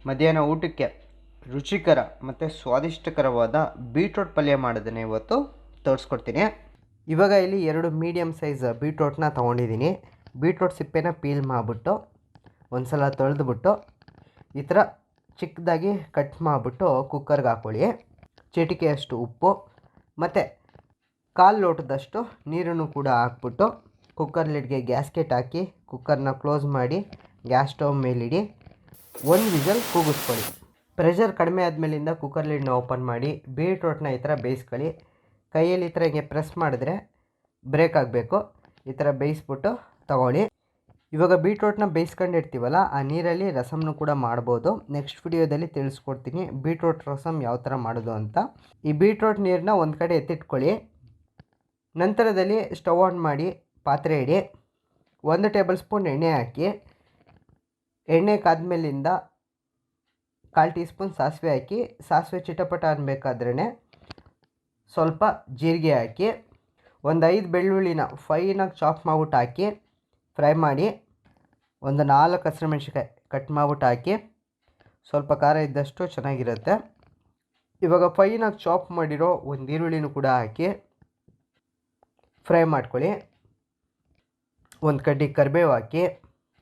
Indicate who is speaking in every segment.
Speaker 1: ಮಧ್ಯಾಹ್ನ ಊಟಕ್ಕೆ ರುಚಿಕರ ಮತ್ತು ಸ್ವಾದಿಷ್ಟಕರವಾದ ಬೀಟ್ರೋಟ್ ಪಲ್ಯ ಮಾಡೋದನ್ನು ಇವತ್ತು ತೋರಿಸ್ಕೊಡ್ತೀನಿ. ಇವಾಗ ಇಲ್ಲಿ 2 ಮೀಡಿಯಮ್ ಸೈಜ್ ಬೀಟ್ರೋಟ್ನ ತೊಗೊಂಡಿದ್ದೀನಿ. ಬೀಟ್ರೋಟ್ ಸಿಪ್ಪೆನ ಪೀಲ್ ಮಾಡಿಬಿಟ್ಟು ಒಂದು ಸಲ ತೊಳೆದ್ಬಿಟ್ಟು ಈ ಥರ ಚಿಕ್ಕದಾಗಿ ಕಟ್ ಮಾಡಿಬಿಟ್ಟು ಕುಕ್ಕರ್ಗೆ ಹಾಕ್ಕೊಳ್ಳಿ. ಚಿಟಿಕೆಯಷ್ಟು ಉಪ್ಪು ಮತ್ತು 1/4 ಲೋಟದಷ್ಟು ನೀರನ್ನು ಕೂಡ ಹಾಕ್ಬಿಟ್ಟು ಕುಕ್ಕರ್ ಲಿಡ್ಗೆ ಗ್ಯಾಸ್ಕೆಟ್ ಹಾಕಿ ಕುಕ್ಕರ್ನ ಕ್ಲೋಸ್ ಮಾಡಿ ಗ್ಯಾಸ್ ಸ್ಟವ್ ಮೇಲಿಡಿ. 1 ವಿಸಲ್ ಕೂಗಿಸ್ಕೊಳ್ಳಿ. ಪ್ರೆಷರ್ ಕಡಿಮೆ ಆದಮೇಲಿಂದ ಕುಕ್ಕರ್ ಲಿಡ್ನ ಓಪನ್ ಮಾಡಿ ಬೀಟ್ರೋಟ್ನ ಈ ಥರ ಬೇಯಿಸ್ಕೊಳ್ಳಿ. ಕೈಯಲ್ಲಿ ಈ ಥರ ಹಿಂಗೆ ಪ್ರೆಸ್ ಮಾಡಿದ್ರೆ ಬ್ರೇಕ್ ಆಗಬೇಕು. ಈ ಥರ ಬೇಯಿಸ್ಬಿಟ್ಟು ತಗೊಳ್ಳಿ. ಇವಾಗ ಬೀಟ್ರೋಟ್ನ ಬೇಯಿಸ್ಕೊಂಡಿರ್ತೀವಲ್ಲ, ಆ ನೀರಲ್ಲಿ ರಸಮ್ನು ಕೂಡ ಮಾಡ್ಬೋದು. ನೆಕ್ಸ್ಟ್ ವಿಡಿಯೋದಲ್ಲಿ ತಿಳಿಸ್ಕೊಡ್ತೀನಿ ಬೀಟ್ರೋಟ್ ರಸಮ್ ಯಾವ ಥರ ಮಾಡೋದು ಅಂತ. ಈ ಬೀಟ್ರೋಟ್ ನೀರನ್ನ ಒಂದು ಕಡೆ ಎತ್ತಿಟ್ಕೊಳ್ಳಿ. ನಂತರದಲ್ಲಿ ಸ್ಟವ್ ಆನ್ ಮಾಡಿ ಪಾತ್ರೆ ಇಡಿ. 1 ಟೇಬಲ್ ಸ್ಪೂನ್ ಎಣ್ಣೆ ಹಾಕಿ. ಎಣ್ಣೆ ಕಾದ್ಮೇಲಿಂದ 1/4 ಟೀ ಸ್ಪೂನ್ ಸಾಸಿವೆ ಹಾಕಿ. ಸಾಸಿವೆ ಚಿಟಪಟ ಅನ್ನಬೇಕಾದ್ರೇ ಸ್ವಲ್ಪ ಜೀರಿಗೆ ಹಾಕಿ. ಒಂದು 5 ಬೆಳ್ಳುಳ್ಳಿನ ಫೈನಾಗಿ ಚಾಪ್ ಮಾಡ್ಬಿಟ್ಟು ಹಾಕಿ ಫ್ರೈ ಮಾಡಿ. ಒಂದು 4 ಹಸಿಮೆಣ್ಸಿಕಾಯಿ ಕಟ್ ಮಾಡ್ಬಿಟ್ಟು ಹಾಕಿ. ಸ್ವಲ್ಪ ಖಾರ ಇದ್ದಷ್ಟು ಚೆನ್ನಾಗಿರುತ್ತೆ. ಇವಾಗ ಫೈನಾಗಿ ಚಾಪ್ ಮಾಡಿರೋ ಒಂದು ಈರುಳ್ಳಿನೂ ಕೂಡ ಹಾಕಿ ಫ್ರೈ ಮಾಡ್ಕೊಳ್ಳಿ. ಒಂದು ಕಡ್ಡಿ ಕರಿಬೇವು ಹಾಕಿ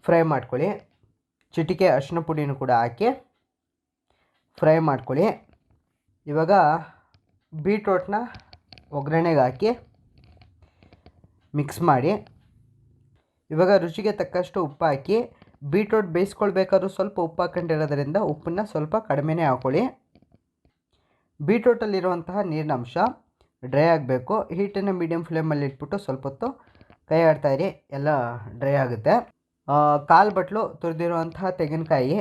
Speaker 1: ಫ್ರೈ ಮಾಡ್ಕೊಳ್ಳಿ. ಚಿಟಿಕೆ ಅರಿಶಿನ ಪುಡಿನೂ ಕೂಡ ಹಾಕಿ ಫ್ರೈ ಮಾಡ್ಕೊಳ್ಳಿ. ಇವಾಗ ಬೀಟ್ರೋಟ್ನ ಒಗ್ಗರಣೆಗೆ ಹಾಕಿ ಮಿಕ್ಸ್ ಮಾಡಿ. ಇವಾಗ ರುಚಿಗೆ ತಕ್ಕಷ್ಟು ಉಪ್ಪು ಹಾಕಿ. ಬೀಟ್ರೋಟ್ ಬೇಯಿಸ್ಕೊಳ್ಬೇಕಾದ್ರೂ ಸ್ವಲ್ಪ ಉಪ್ಪು ಹಾಕೊಂಡಿರೋದ್ರಿಂದ ಉಪ್ಪನ್ನ ಸ್ವಲ್ಪ ಕಡಿಮೆನೇ ಹಾಕ್ಕೊಳ್ಳಿ. ಬೀಟ್ರೋಟಲ್ಲಿರುವಂತಹ ನೀರಿನ ಅಂಶ ಡ್ರೈ ಆಗಬೇಕು. ಹೀಟನ್ನು ಮೀಡಿಯಮ್ ಫ್ಲೇಮಲ್ಲಿ ಇಟ್ಬಿಟ್ಟು ಸ್ವಲ್ಪ ಹೊತ್ತು ಕೈ ಆಡ್ತಾಯಿರಿ, ಎಲ್ಲ ಡ್ರೈ ಆಗುತ್ತೆ. 1/4 ಬಟ್ಲು ತುರಿದಿರುವಂತಹ ತೆಂಗಿನಕಾಯಿ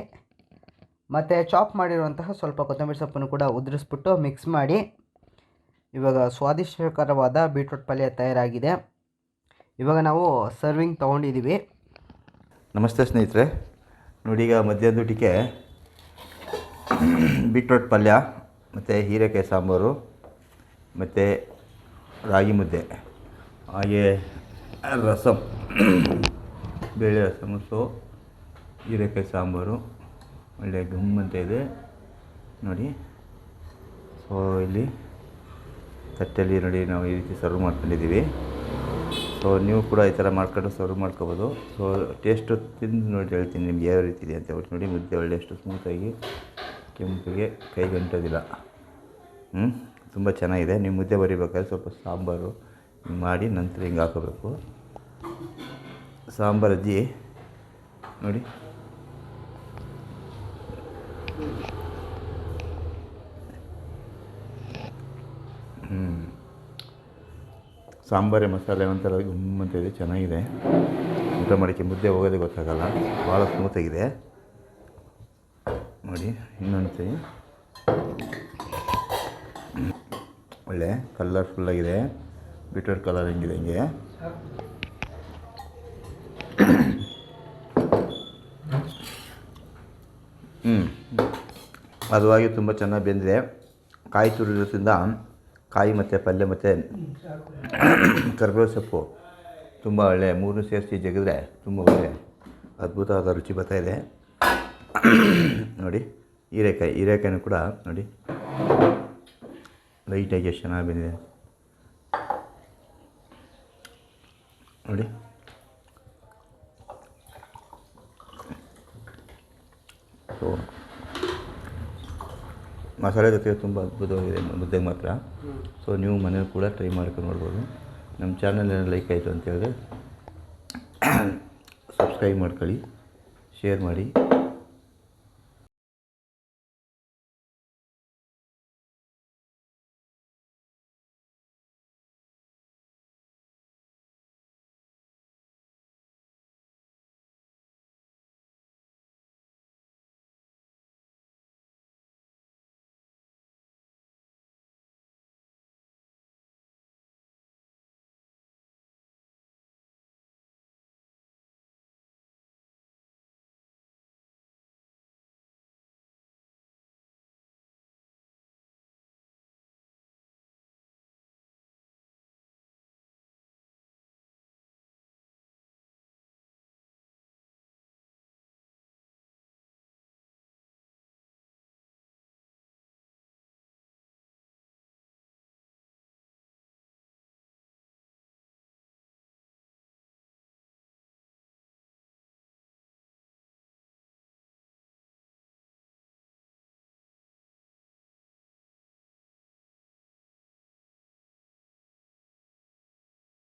Speaker 1: ಮತ್ತು ಚಾಪ್ ಮಾಡಿರುವಂತಹ ಸ್ವಲ್ಪ ಕೊತ್ತಂಬರಿ ಸೊಪ್ಪನ್ನು ಕೂಡ ಉದುರಿಸ್ಬಿಟ್ಟು ಮಿಕ್ಸ್ ಮಾಡಿ. ಇವಾಗ ಸ್ವಾದಿಷ್ಟಕರವಾದ ಬೀಟ್ರೋಟ್ ಪಲ್ಯ ತಯಾರಾಗಿದೆ. ಇವಾಗ ನಾವು ಸರ್ವಿಂಗ್ ತೊಗೊಂಡಿದ್ದೀವಿ.
Speaker 2: ನಮಸ್ತೆ ಸ್ನೇಹಿತರೆ, ನೋಡಿ ಈಗ ಮಧ್ಯಾಹ್ನದ ಊಟಕ್ಕೆ ಬೀಟ್ರೋಟ್ ಪಲ್ಯ ಮತ್ತು ಹೀರೆಕಾಯಿ ಸಾಂಬಾರು ಮತ್ತು ರಾಗಿ ಮುದ್ದೆ, ಹಾಗೆ ರಸಮ್, ಬೇಳೆ ರಸಮ್, ಹೀರೆಕಾಯಿ ಸಾಂಬಾರು ಒಳ್ಳೆ ಗಮ್ಮಂತ ಇದೆ ನೋಡಿ. ಸೊ ಇಲ್ಲಿ ತಟ್ಟೆಯಲ್ಲಿ ನೋಡಿ ನಾವು ಈ ರೀತಿ ಸರ್ವ್ ಮಾಡ್ಕೊಂಡಿದ್ದೀವಿ. ಸೊ ನೀವು ಕೂಡ ಈ ಥರ ಮಾಡ್ಕೊಂಡು ಸರ್ವ್ ಮಾಡ್ಕೋಬೋದು. ಸೊ ಟೇಸ್ಟು ತಿಂದು ನೋಡಿ ಹೇಳ್ತೀನಿ ನಿಮ್ಗೆ ಯಾವ ರೀತಿ ಇದೆ ಅಂತ. ಒಟ್ಟು ನೋಡಿ ಮುದ್ದೆ ಒಳ್ಳೆ ಎಷ್ಟು ಸ್ಮೂತಾಗಿ ಕೆಂಪಿಗೆ ಕೈಗಂಟೋದಿಲ್ಲ. ತುಂಬ ಚೆನ್ನಾಗಿದೆ. ನೀವು ಮುದ್ದೆ ಬರಿಬೇಕಾದ್ರೆ ಸ್ವಲ್ಪ ಸಾಂಬಾರು ಮಾಡಿ ನಂತರ ಹಿಂಗೆ ಹಾಕೋಬೇಕು. ಸಾಂಬಾರು ಅಜ್ಜಿ ನೋಡಿ ಸಾಂಬಾರೇ ಮಸಾಲೆ ಒಂಥರ ಗಮ್ಮಂತ ಇದೆ, ಚೆನ್ನಾಗಿದೆ. ಊಟ ಮಾಡೋಕ್ಕೆ ಮುದ್ದೆ ಹೋಗೋದೇ ಗೊತ್ತಾಗಲ್ಲ, ಭಾಳ ಸ್ಮೂತಾಗಿದೆ ನೋಡಿ. ಇನ್ನೊಂದು ಸರಿ ಒಳ್ಳೆ ಕಲರ್ಫುಲ್ಲಾಗಿದೆ. ಬೀಟ್ರೋಟ್ ಕಲರ್ ಹೆಂಗಿದೆ ಹಿಂಗೆ. ಹದವಾಗಿ ತುಂಬ ಚೆನ್ನಾಗಿ ಬೆಂದಿದೆ. ಕಾಯಿ ತುರಿದ್ರಿಂದ ಕಾಯಿ ಮತ್ತು ಪಲ್ಯ ಮತ್ತು ಕರಿಬೇವು ಸೊಪ್ಪು ತುಂಬ ಒಳ್ಳೆ 3 ಸೇರಿಸಿ ಜಗಿದ್ರೆ ತುಂಬ ಒಳ್ಳೆ ಅದ್ಭುತವಾದ ರುಚಿ ಬರ್ತಾಯಿದೆ ನೋಡಿ. ಹೀರೆಕಾಯಿನೂ ಕೂಡ ನೋಡಿ ಲೈಟಾಗಿ ಎಷ್ಟು ಚೆನ್ನಾಗಿ ಬಂದಿದೆ ನೋಡಿ. ಸೊ ಮಸಾಲೆ ಜೊತೆ ತುಂಬ ಅದ್ಭುತವಾಗಿದೆ ಮುದ್ದೆಗೆ ಮಾತ್ರ. ಸೊ ನೀವು ಮನೇಲಿ ಕೂಡ ಟ್ರೈ ಮಾಡ್ಕೊಂಡು ನೋಡ್ಬೋದು. ನಮ್ಮ ಚಾನಲ್ ಏನೋ ಲೈಕ್ ಆಯಿತು ಅಂತೇಳಿದ್ರೆ ಸಬ್ಸ್ಕ್ರೈಬ್ ಮಾಡ್ಕೊಳ್ಳಿ, ಶೇರ್ ಮಾಡಿ.